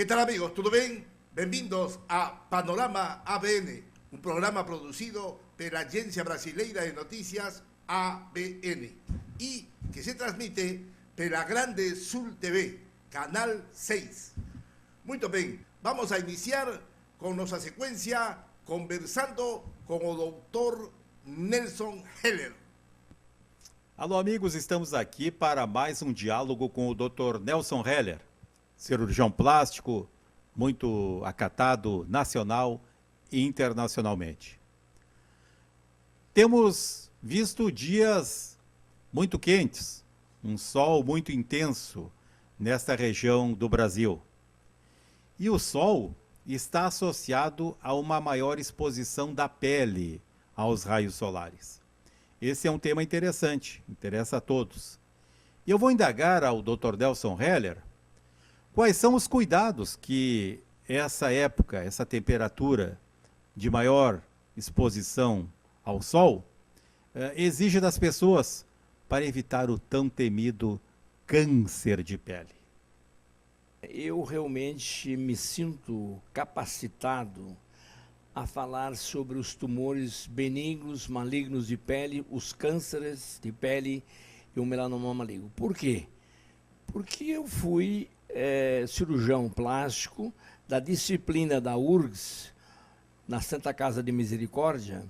¿Qué tal amigos? ¿Todo bien? Bienvenidos a Panorama ABN, un programa producido por la Agencia Brasileira de Noticias ABN y que se transmite por la Grande Sul TV, Canal 6. Muito bem, vamos a iniciar con nuestra secuencia conversando con el Dr. Nelson Heller. Alô amigos, estamos aqui para mais um diálogo com o Dr. Nelson Heller, cirurgião plástico, muito acatado nacional e internacionalmente. Temos visto dias muito quentes, um sol muito intenso nesta região do Brasil. E o sol está associado a uma maior exposição da pele aos raios solares. Esse é um tema interessante, interessa a todos. E eu vou indagar ao Dr. Nelson Heller quais são os cuidados que essa época, essa temperatura de maior exposição ao sol exige das pessoas para evitar o tão temido câncer de pele. Eu realmente me sinto capacitado a falar sobre os tumores benignos, malignos de pele, os cânceres de pele e o melanoma maligno. Por quê? Porque eu fui cirurgião plástico da disciplina da URGS, na Santa Casa de Misericórdia,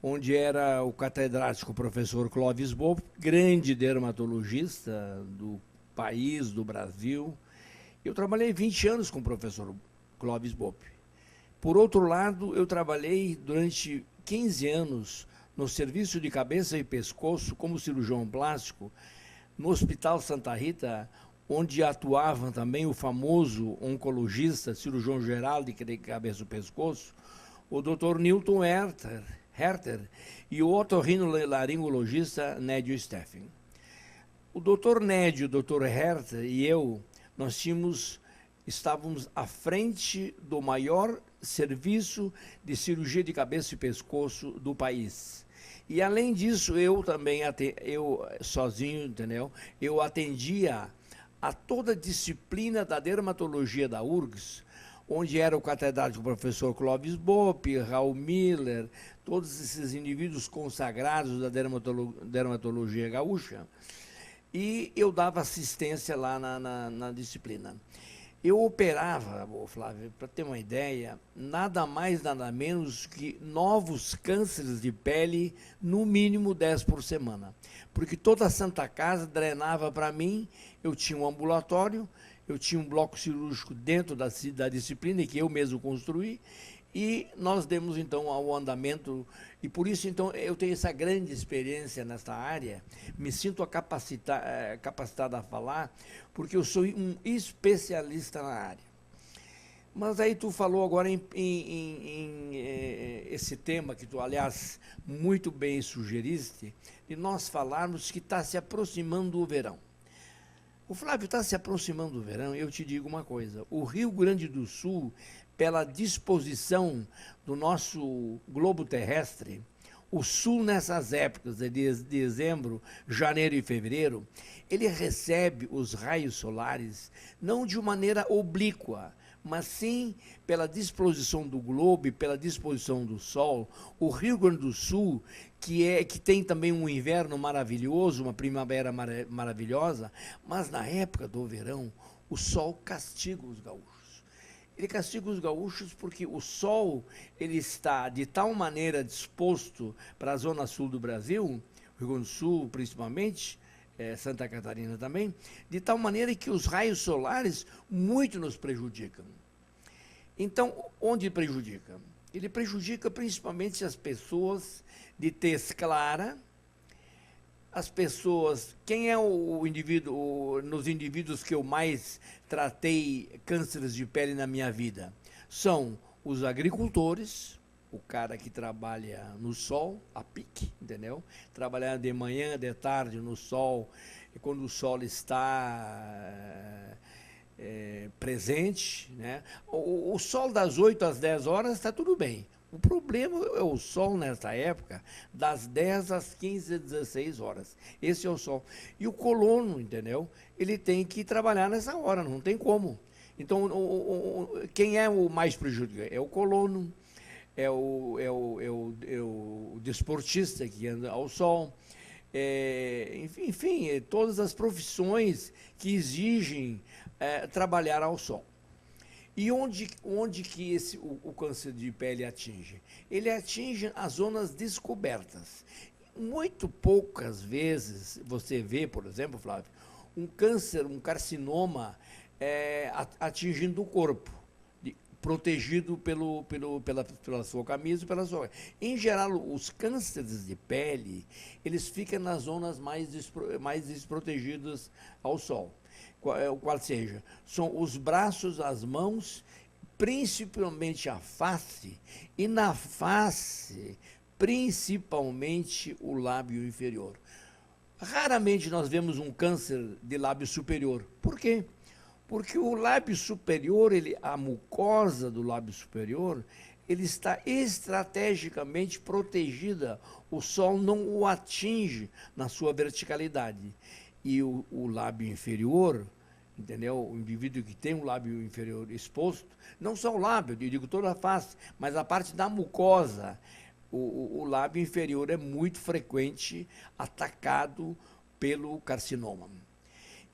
onde era o catedrático professor Clóvis Bopp, grande dermatologista do país, do Brasil. Eu trabalhei 20 anos com o professor Clóvis Bopp. Por outro lado, eu trabalhei durante 15 anos no serviço de cabeça e pescoço como cirurgião plástico no Hospital Santa Rita, onde atuava também o famoso oncologista, cirurgião geral de cabeça e pescoço, o Dr. Newton Herter e o otorrinolaringologista Nédio Steffen. O Dr. Nédio, o Dr. Herter e eu, nós estávamos à frente do maior serviço de cirurgia de cabeça e pescoço do país. E além disso, eu também, eu sozinho, entendeu? Eu atendia a toda a disciplina da dermatologia da URGS, onde era o catedrático professor Clóvis Bopp, Raul Miller, todos esses indivíduos consagrados da dermatologia gaúcha, e eu dava assistência lá na disciplina. Eu operava, Flávio, para ter uma ideia, nada mais, nada menos que novos cânceres de pele, no mínimo 10 por semana. Porque toda a Santa Casa drenava para mim, eu tinha um ambulatório, eu tinha um bloco cirúrgico dentro da disciplina, que eu mesmo construí, e nós demos, então, ao andamento, e por isso, então, eu tenho essa grande experiência nesta área, me sinto capacitado a falar, porque eu sou um especialista na área. Mas aí tu falou agora em esse tema que tu, aliás, muito bem sugeriste, de nós falarmos que está se aproximando o verão. O Flávio, está se aproximando do verão, eu te digo uma coisa, o Rio Grande do Sul, pela disposição do nosso globo terrestre, o Sul nessas épocas de dezembro, janeiro e fevereiro, ele recebe os raios solares não de maneira oblíqua, mas sim pela disposição do globo e pela disposição do sol. O Rio Grande do Sul, que tem também um inverno maravilhoso, uma primavera maravilhosa, mas na época do verão, o sol castiga os gaúchos. Ele castiga os gaúchos porque o sol ele está de tal maneira disposto para a zona sul do Brasil, Rio Grande do Sul principalmente, Santa Catarina também, de tal maneira que os raios solares muito nos prejudicam. Então, onde prejudica? Ele prejudica principalmente as pessoas de tez clara, as pessoas, quem é o indivíduo, nos indivíduos que eu mais tratei cânceres de pele na minha vida? São os agricultores, o cara que trabalha no sol, a pique, entendeu? Trabalhar de manhã, de tarde no sol, e quando o sol está presente, né? O sol das 8 às 10 horas está tudo bem. O problema é o sol nessa época, das 10 às 15, 16 horas. Esse é o sol. E o colono, entendeu? Ele tem que trabalhar nessa hora, não tem como. Então, quem é o mais prejudicado? É o colono, é o desportista que anda ao sol, enfim, todas as profissões que exigem trabalhar ao sol. E onde que o câncer de pele atinge? Ele atinge as zonas descobertas. Muito poucas vezes você vê, por exemplo, Flávio, um câncer, um carcinoma atingindo o corpo, protegido pela sua camisa e pela sua... Em geral, os cânceres de pele, eles ficam nas zonas mais desprotegidas ao sol. Qual seja, são os braços, as mãos, principalmente a face, e na face, principalmente o lábio inferior. Raramente nós vemos um câncer de lábio superior. Por quê? Porque o lábio superior, a mucosa do lábio superior, ele está estrategicamente protegida. O sol não o atinge na sua verticalidade. E o lábio inferior, entendeu? O indivíduo que tem um lábio inferior exposto, não só o lábio, eu digo toda a face, mas a parte da mucosa, o lábio inferior é muito frequente atacado pelo carcinoma.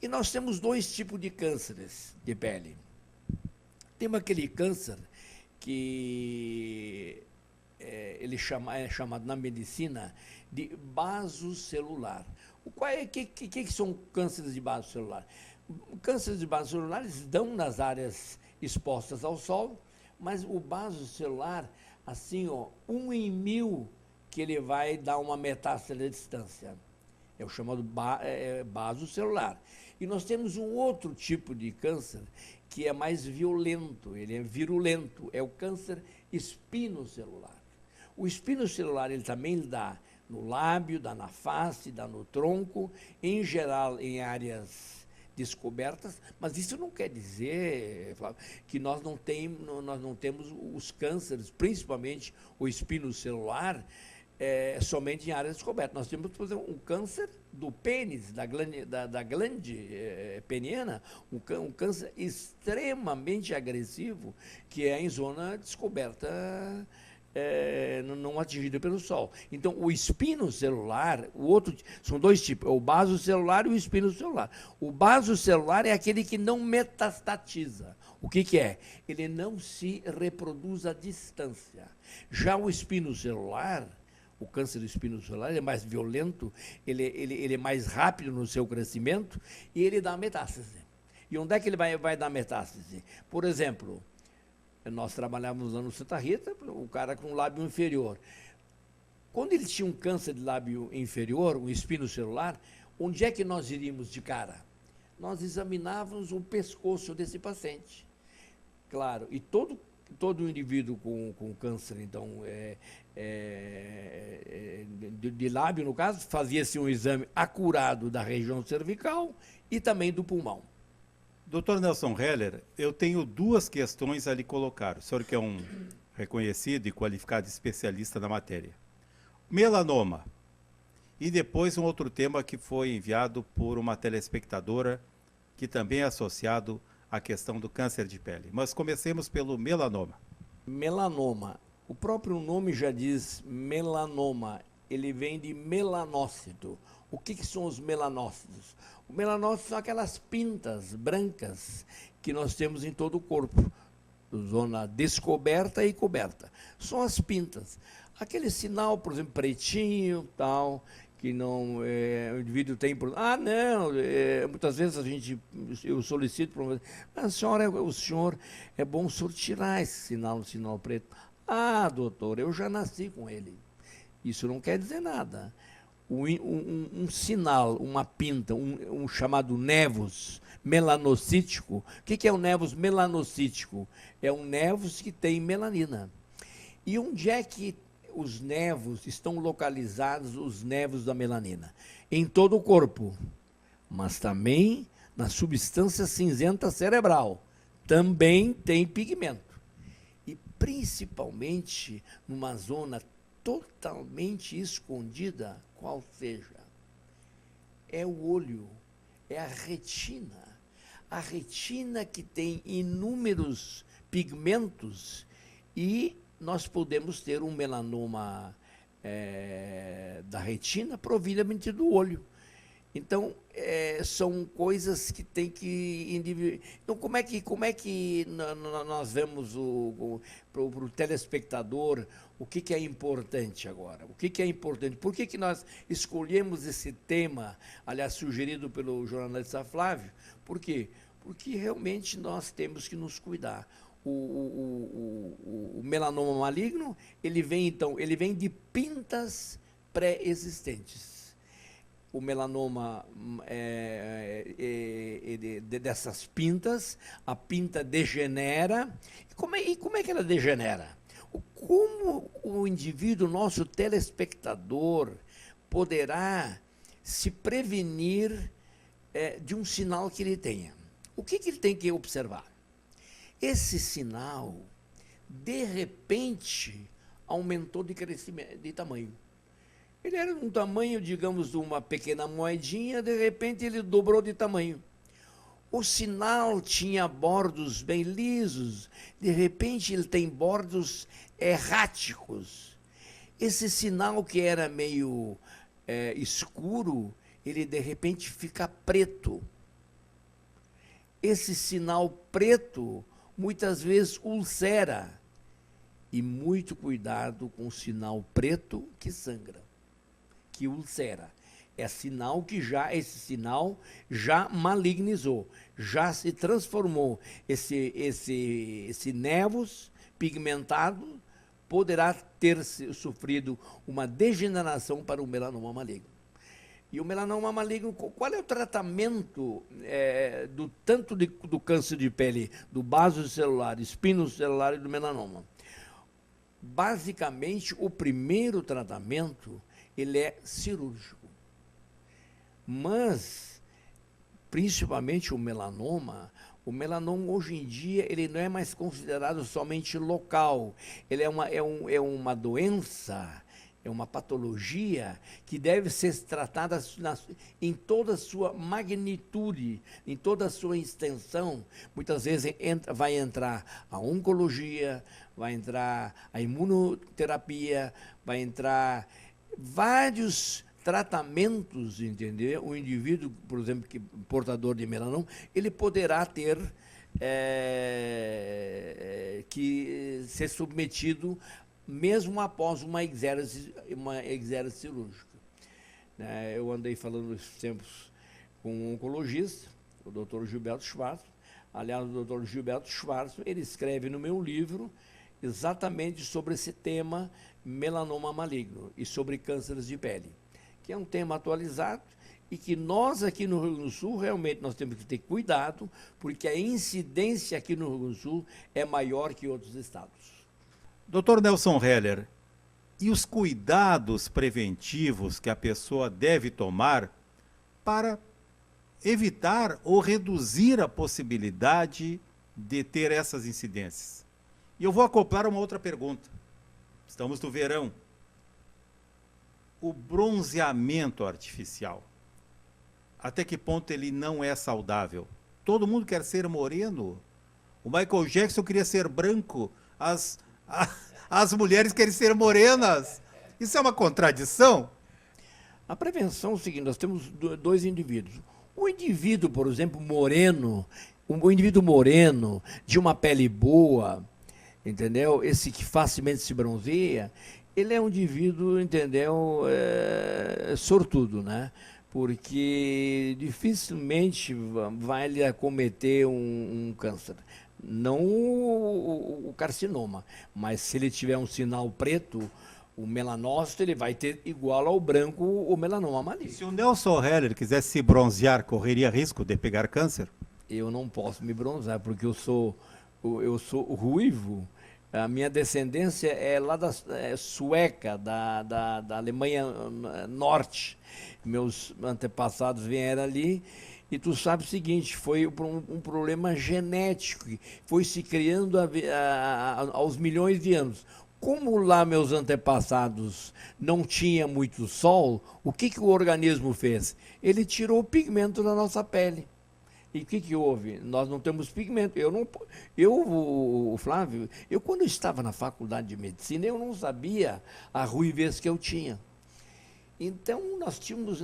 E nós temos dois tipos de cânceres de pele. Temos aquele câncer que é chamado na medicina de basocelular. O que são cânceres de base celular? Cânceres de base celular dão nas áreas expostas ao sol, mas o basocelular, assim, 1 em 1000 que ele vai dar uma metástase à distância. É o chamado basocelular. E nós temos um outro tipo de câncer que é mais violento, ele é virulento, é o câncer espinocelular. O espinocelular, ele também dá no lábio, dá na face, dá no tronco, em geral em áreas descobertas, mas isso não quer dizer, Flávio, que nós não temos os cânceres, principalmente o espinocelular, somente em áreas descobertas. Nós temos, por exemplo, um câncer do pênis, da glande peniana, um câncer extremamente agressivo, que é em zona descoberta, não atingida pelo sol. Então, o espinocelular, são dois tipos, o basocelular e o espinocelular. O basocelular é aquele que não metastatiza. O que é? Ele não se reproduz à distância. Já o espinocelular, o câncer espinocelular, ele é mais violento, ele é mais rápido no seu crescimento e ele dá metástase. E onde é que ele vai dar metástase? Por exemplo, nós trabalhávamos lá no Santa Rita, o cara com lábio inferior. Quando ele tinha um câncer de lábio inferior, um espinocelular, onde é que nós iríamos de cara? Nós examinávamos o pescoço desse paciente. Claro, e todo indivíduo com câncer, então, de lábio, no caso, fazia-se um exame acurado da região cervical e também do pulmão. Dr. Nelson Heller, eu tenho duas questões a lhe colocar. O senhor que é um reconhecido e qualificado especialista na matéria. Melanoma. E depois um outro tema que foi enviado por uma telespectadora, que também é associado à questão do câncer de pele. Mas comecemos pelo melanoma. Melanoma. O próprio nome já diz melanoma. Ele vem de melanócito. O que são os melanócitos? Os melanócitos são aquelas pintas brancas que nós temos em todo o corpo, zona descoberta e coberta. São as pintas. Aquele sinal, por exemplo, pretinho, tal, que não, o indivíduo tem... muitas vezes eu solicito para o senhor é bom o senhor tirar esse sinal preto. Ah, doutor, eu já nasci com ele. Isso não quer dizer nada. Um sinal, uma pinta, um chamado névus melanocítico. O que é o névus melanocítico? É um névus que tem melanina. E onde é que os névos estão localizados, os névos da melanina? Em todo o corpo, mas também na substância cinzenta cerebral. Também tem pigmento. E principalmente numa zona totalmente escondida, qual seja, é o olho, é a retina. A retina que tem inúmeros pigmentos e nós podemos ter um melanoma da retina proveniente do olho. Então, são coisas que tem que... Então, como é que nós vemos para o telespectador o que é importante agora? O que é importante? Por que nós escolhemos esse tema, aliás, sugerido pelo jornalista Flávio? Por quê? Porque realmente nós temos que nos cuidar. O melanoma maligno, ele vem de pintas pré-existentes. O melanoma dessas pintas, a pinta degenera. E como é que ela degenera? Como o indivíduo, nosso telespectador, poderá se prevenir de um sinal que ele tenha? O que ele tem que observar? Esse sinal, de repente, aumentou de crescimento, de tamanho. Ele era de um tamanho, digamos, de uma pequena moedinha, de repente ele dobrou de tamanho. O sinal tinha bordos bem lisos, de repente ele tem bordos erráticos. Esse sinal que era meio escuro, ele de repente fica preto. Esse sinal preto, muitas vezes ulcera. E muito cuidado com o sinal preto que sangra, que ulcera. É sinal que esse sinal já malignizou, já se transformou. Esse névus pigmentado poderá ter sofrido uma degeneração para o melanoma maligno. E o melanoma maligno, qual é o tratamento tanto do câncer de pele, do vaso celular, espinocelular e do melanoma? Basicamente, o primeiro tratamento, ele é cirúrgico. Mas, principalmente o melanoma hoje em dia, ele não é mais considerado somente local. Ele é uma doença, é uma patologia que deve ser tratada em toda a sua magnitude, em toda a sua extensão. Muitas vezes vai entrar a oncologia, vai entrar a imunoterapia, vai entrar vários tratamentos, entendeu? O indivíduo, por exemplo, que portador de melanoma, ele poderá ter que ser submetido mesmo após uma exérese cirúrgica. Eu andei falando esses tempos com um oncologista, o Dr. Gilberto Schwarz. Aliás, o Dr. Gilberto Schwarz, ele escreve no meu livro exatamente sobre esse tema melanoma maligno e sobre cânceres de pele, que é um tema atualizado e que nós aqui no Rio Grande do Sul realmente nós temos que ter cuidado, porque a incidência aqui no Rio Grande do Sul é maior que em outros estados. Dr. Nelson Heller, e os cuidados preventivos que a pessoa deve tomar para evitar ou reduzir a possibilidade de ter essas incidências? E eu vou acoplar uma outra pergunta. Estamos no verão. O bronzeamento artificial, até que ponto ele não é saudável? Todo mundo quer ser moreno. O Michael Jackson queria ser branco. As mulheres querem ser morenas. Isso é uma contradição? A prevenção é o seguinte, nós temos dois indivíduos. O indivíduo, por exemplo, moreno, um indivíduo moreno, de uma pele boa, entendeu? Esse que facilmente se bronzeia, ele é um indivíduo, entendeu, sortudo, né? Porque dificilmente vai lhe acometer um câncer. Não o carcinoma, mas se ele tiver um sinal preto, o melanócito, ele vai ter igual ao branco o melanoma maligno. Se o Nelson Heller quisesse se bronzear, correria risco de pegar câncer? Eu não posso me bronzear, porque eu sou ruivo. A minha descendência é lá sueca, da Alemanha Norte. Meus antepassados vieram ali. E tu sabe o seguinte, foi um problema genético, que foi se criando aos milhões de anos. Como lá meus antepassados não tinham muito sol, o que o organismo fez? Ele tirou o pigmento da nossa pele. E o que houve? Nós não temos pigmento. O Flávio, eu quando eu estava na faculdade de medicina, eu não sabia a ruivez que eu tinha. Então, nós tínhamos,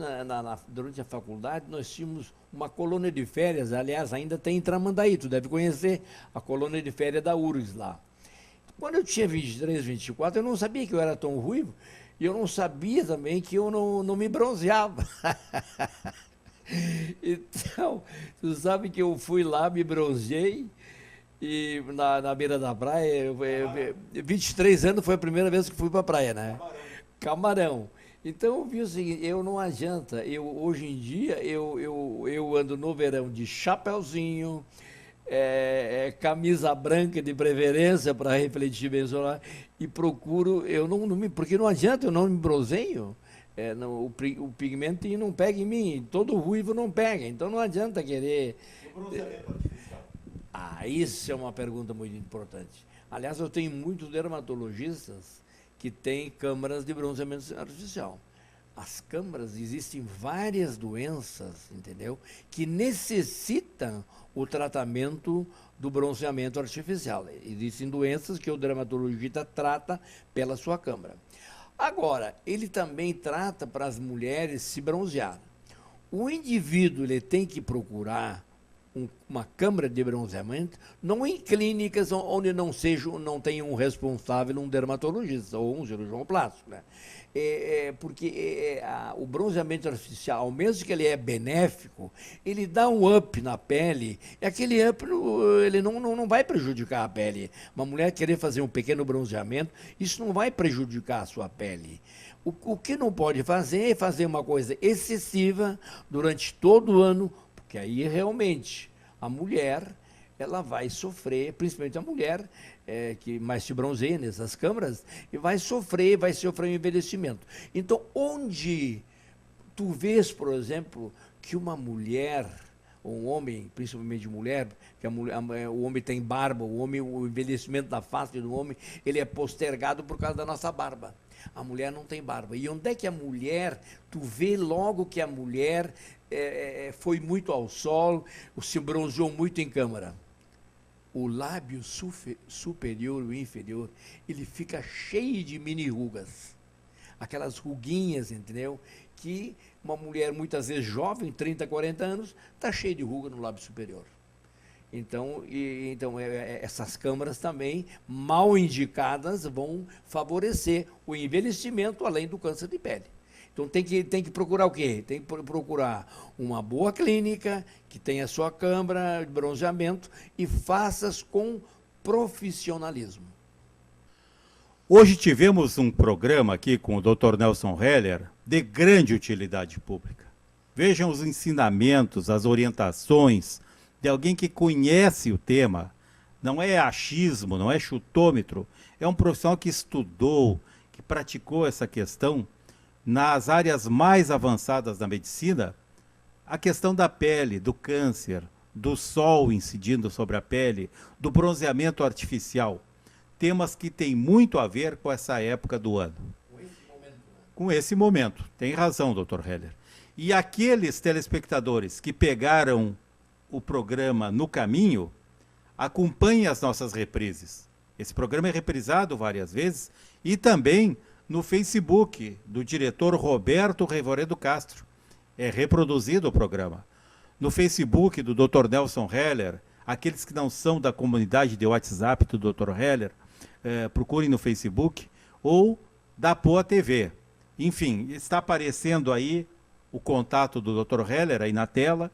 durante a faculdade, nós tínhamos uma colônia de férias, aliás, ainda tem em Tramandaí, tu deve conhecer a colônia de férias da URGS lá. Quando eu tinha 23, 24, eu não sabia que eu era tão ruivo, e eu não sabia também que eu não me bronzeava. Então, tu sabe que eu fui lá, me bronzeei, e na beira da praia, 23 anos foi a primeira vez que fui para a praia, né? Camarão. Então eu vi o seguinte, não adianta, hoje em dia eu ando no verão de chapéuzinho, camisa branca de preferência para refletir bem solar, e procuro, porque não adianta, eu não me bronzeio. O pigmento não pega em mim, todo ruivo não pega, então não adianta querer. O bronzeamento artificial. Isso é uma pergunta muito importante. Aliás, eu tenho muitos dermatologistas que têm câmaras de bronzeamento artificial. As câmaras, existem várias doenças, entendeu? Que necessitam o tratamento do bronzeamento artificial. Existem doenças que o dermatologista trata pela sua câmara. Agora, ele também trata para as mulheres se bronzear. O indivíduo ele tem que procurar uma câmara de bronzeamento, não em clínicas onde não tenha um responsável, um dermatologista ou um cirurgião plástico, né? Porque o bronzeamento artificial, ao mesmo que ele é benéfico, ele dá um up na pele, e aquele up ele não vai prejudicar a pele. Uma mulher querer fazer um pequeno bronzeamento, isso não vai prejudicar a sua pele. O que não pode fazer é fazer uma coisa excessiva durante todo o ano, porque aí realmente a mulher ela vai sofrer, principalmente a mulher que mais se bronzeia nessas câmaras, e vai sofrer um envelhecimento. Então, onde tu vês, por exemplo, que uma mulher, ou um homem, principalmente mulher, que o homem tem barba, o envelhecimento da face do homem, ele é postergado por causa da nossa barba. A mulher não tem barba. E onde é que a mulher, tu vê logo que a mulher foi muito ao sol, se bronzeou muito em câmara? O lábio superior e inferior, ele fica cheio de mini rugas. Aquelas ruguinhas, entendeu? Que uma mulher muitas vezes jovem, 30, 40 anos, está cheia de ruga no lábio superior. Então, essas câmaras também, mal indicadas, vão favorecer o envelhecimento, além do câncer de pele. Então, tem que procurar o quê? Tem que procurar uma boa clínica, que tenha a sua câmara de bronzeamento, e faças com profissionalismo. Hoje tivemos um programa aqui com o Dr. Nelson Heller de grande utilidade pública. Vejam os ensinamentos, as orientações de alguém que conhece o tema. Não é achismo, não é chutômetro, é um profissional que estudou, que praticou essa questão nas áreas mais avançadas da medicina, a questão da pele, do câncer, do sol incidindo sobre a pele, do bronzeamento artificial. Temas que têm muito a ver com essa época do ano. Com esse momento. Tem razão, Dr. Heller. E aqueles telespectadores que pegaram o programa no caminho, acompanhem as nossas reprises. Esse programa é reprisado várias vezes e também no Facebook do diretor Roberto Revoredo Castro. É reproduzido o programa. No Facebook do Dr. Nelson Heller, aqueles que não são da comunidade de WhatsApp do Dr. Heller, procurem no Facebook, ou da Poa TV. Enfim, está aparecendo aí o contato do Dr. Heller aí na tela,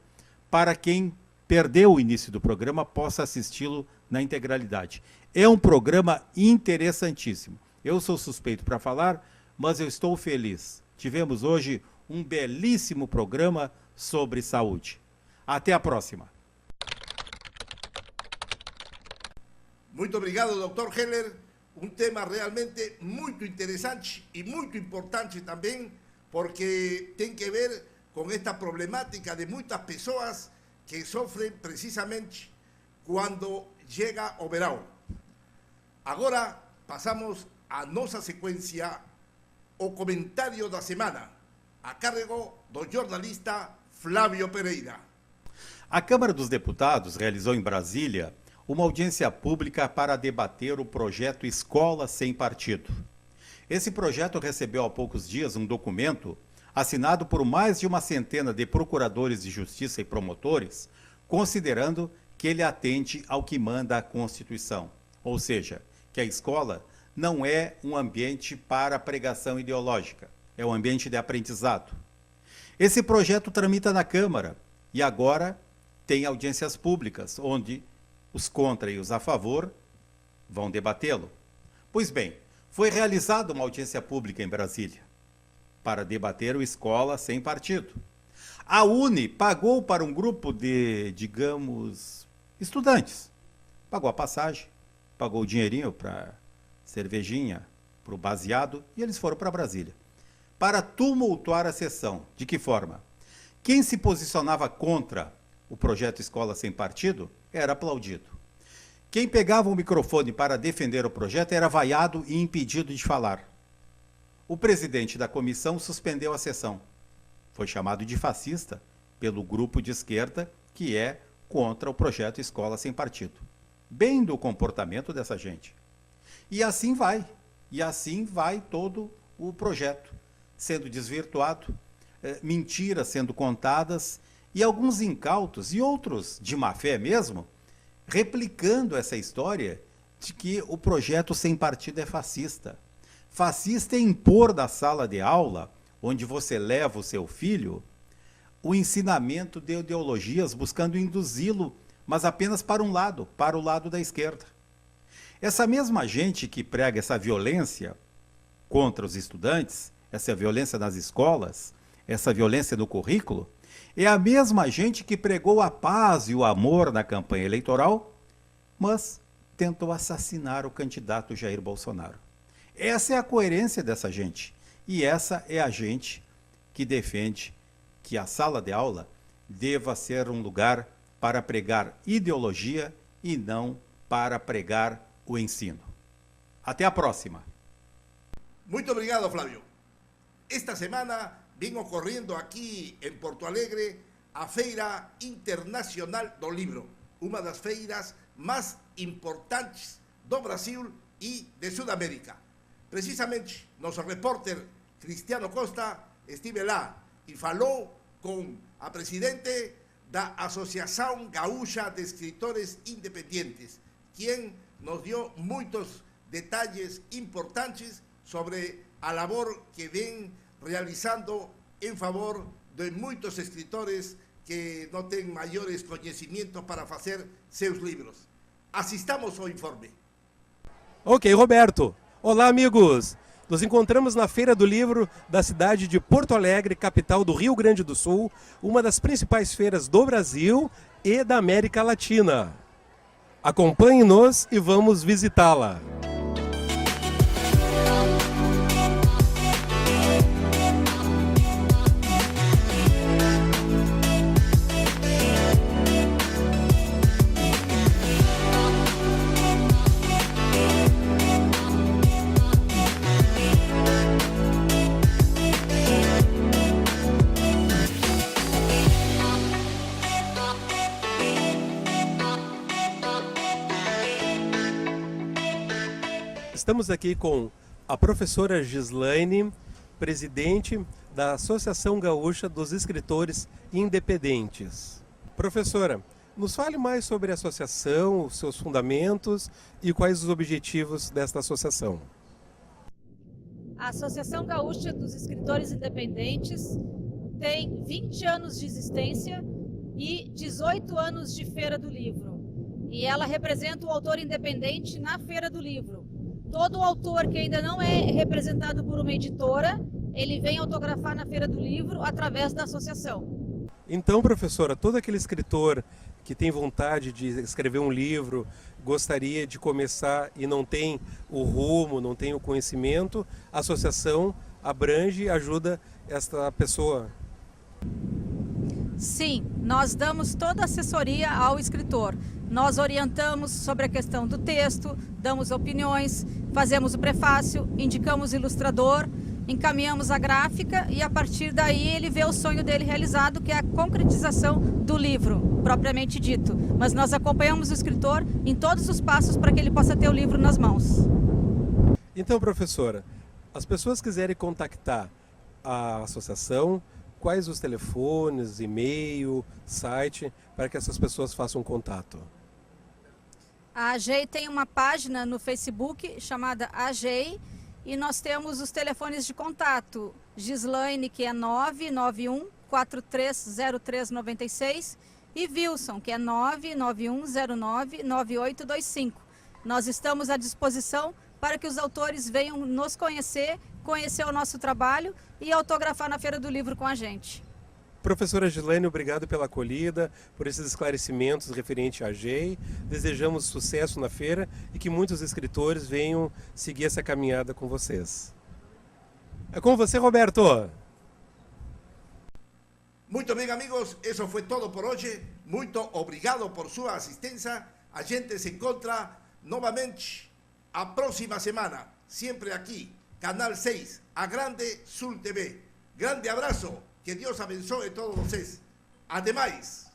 para quem perdeu o início do programa possa assisti-lo na integralidade. É um programa interessantíssimo. Eu sou suspeito para falar, mas eu estou feliz. Tivemos hoje um belíssimo programa sobre saúde. Até a próxima. Muito obrigado, Dr. Heller. Um tema realmente muito interessante e muito importante também, porque tem que ver com esta problemática de muitas pessoas que sofrem precisamente quando chega o verão. Agora passamos a nossa sequência, o comentário da semana, a cargo do jornalista Flávio Pereira. A Câmara dos Deputados realizou em Brasília uma audiência pública para debater o projeto Escola Sem Partido. Esse projeto recebeu há poucos dias um documento assinado por mais de uma centena de procuradores de justiça e promotores, considerando que ele atende ao que manda a Constituição, ou seja, que a escola não é um ambiente para pregação ideológica, é um ambiente de aprendizado. Esse projeto tramita na Câmara e agora tem audiências públicas, onde os contra e os a favor vão debatê-lo. Pois bem, foi realizada uma audiência pública em Brasília para debater o Escola Sem Partido. A UNE pagou para um grupo de, digamos, estudantes. Pagou a passagem, pagou o dinheirinho para cervejinha, para o baseado, e eles foram para Brasília para tumultuar a sessão. De que forma? Quem se posicionava contra o projeto Escola Sem Partido era aplaudido. Quem pegava o microfone para defender o projeto era vaiado e impedido de falar. O presidente da comissão suspendeu a sessão. Foi chamado de fascista pelo grupo de esquerda que é contra o projeto Escola Sem Partido. Bem do comportamento dessa gente. E assim vai todo o projeto, sendo desvirtuado, mentiras sendo contadas, e alguns incautos, e outros de má fé mesmo, replicando essa história de que o projeto Sem Partido é fascista. Fascista é impor da sala de aula, onde você leva o seu filho, o ensinamento de ideologias buscando induzi-lo, mas apenas para um lado, para o lado da esquerda. Essa mesma gente que prega essa violência contra os estudantes, essa violência nas escolas, essa violência no currículo, é a mesma gente que pregou a paz e o amor na campanha eleitoral, mas tentou assassinar o candidato Jair Bolsonaro. Essa é a coerência dessa gente. E essa é a gente que defende que a sala de aula deva ser um lugar para pregar ideologia e não para pregar o ensino. Até a próxima. Muito obrigado, Flávio. Esta semana vem ocorrendo aqui em Porto Alegre a Feira Internacional do Livro, uma das feiras mais importantes do Brasil e de Sudamérica. Precisamente, nosso repórter Cristiano Costa estive lá e falou com a presidente da Associação Gaúcha de Escritores Independientes, quem nos deu muitos detalles importantes sobre a labor que vem realizando em favor de muitos escritores que não têm maiores conhecimentos para fazer seus livros. Assistamos ao informe. Ok, Roberto. Olá, amigos. Nos encontramos na Feira do Livro da cidade de Porto Alegre, capital do Rio Grande do Sul, uma das principais feiras do Brasil e da América Latina. Acompanhe-nos e vamos visitá-la. Estamos aqui com a professora Gislaine, presidente da Associação Gaúcha dos Escritores Independentes. Professora, nos fale mais sobre a associação, os seus fundamentos e quais os objetivos desta associação. A Associação Gaúcha dos Escritores Independentes tem 20 anos de existência e 18 anos de Feira do Livro. E ela representa o autor independente na Feira do Livro. Todo autor que ainda não é representado por uma editora, ele vem autografar na Feira do Livro através da associação. Então, professora, todo aquele escritor que tem vontade de escrever um livro, gostaria de começar e não tem o rumo, não tem o conhecimento, a associação abrange e ajuda esta pessoa. Sim, nós damos toda a assessoria ao escritor. Nós orientamos sobre a questão do texto, damos opiniões, fazemos o prefácio, indicamos o ilustrador encaminhamos a gráfica e a partir daí ele vê o sonho dele realizado, que é a concretização do livro, propriamente dito. Mas nós acompanhamos o escritor em todos os passos para que ele possa ter o livro nas mãos. Então, professora, as pessoas quiserem contactar a associação, quais os telefones, e-mail, site, para que essas pessoas façam contato? A AGEI tem uma página no Facebook chamada AGEI e nós temos os telefones de contato. Gislaine, que é 991 430396 e Wilson, que é 99109 9825. Nós estamos à disposição para que os autores venham nos conhecer o nosso trabalho e autografar na Feira do Livro com a gente. Professora Gislaine, obrigado pela acolhida, por esses esclarecimentos referentes à AGEI. Desejamos sucesso na feira e que muitos escritores venham seguir essa caminhada com vocês. É com você, Roberto. Muito bem, amigos, isso foi todo por hoje. Muito obrigado por sua assistência. A gente se encontra novamente a próxima semana, sempre aqui, Canal 6, a Grande Sul TV. Grande abraço. Que Deus abençoe todos vocês. Ademais.